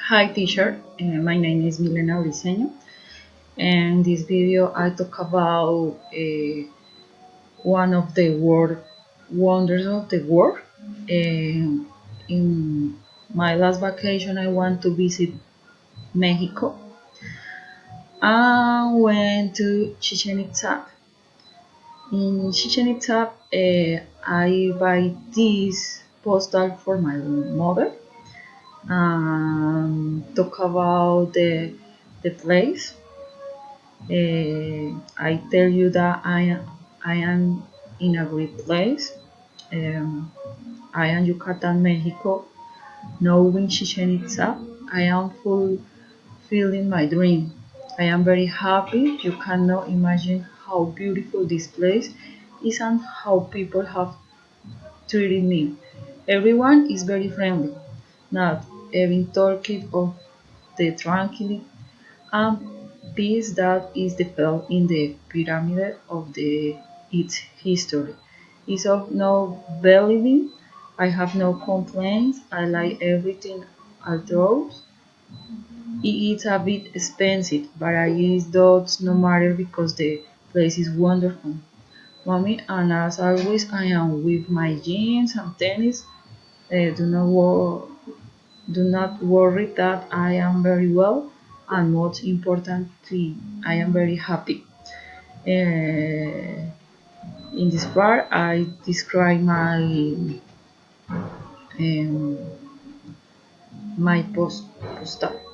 Hi teacher, my name is Milena Briseño, and in this video I talk about one of the world wonders of the world. In my last vacation I want to visit Mexico. I went to Chichen Itza. In Chichen Itza, I buy this postal for my mother and talk about the place. I tell you that I am in a great place. Um, I am Yucatan, Mexico. Knowing Chichen Itza, I am fulfilling my dream. I am very happy. You cannot imagine how beautiful this place is and how people have treated me. Everyone is very friendly, not even talking of the tranquility and peace that is the felt in the pyramid of its history. Is of no believing. I have no complaints. I like everything although it's a bit expensive, but I guess does no matter because the place is wonderful. Mommy, and as always, I am with my jeans and tennis. Do not worry that I am very well, and most importantly, I am very happy. In this part, I describe um, my postal.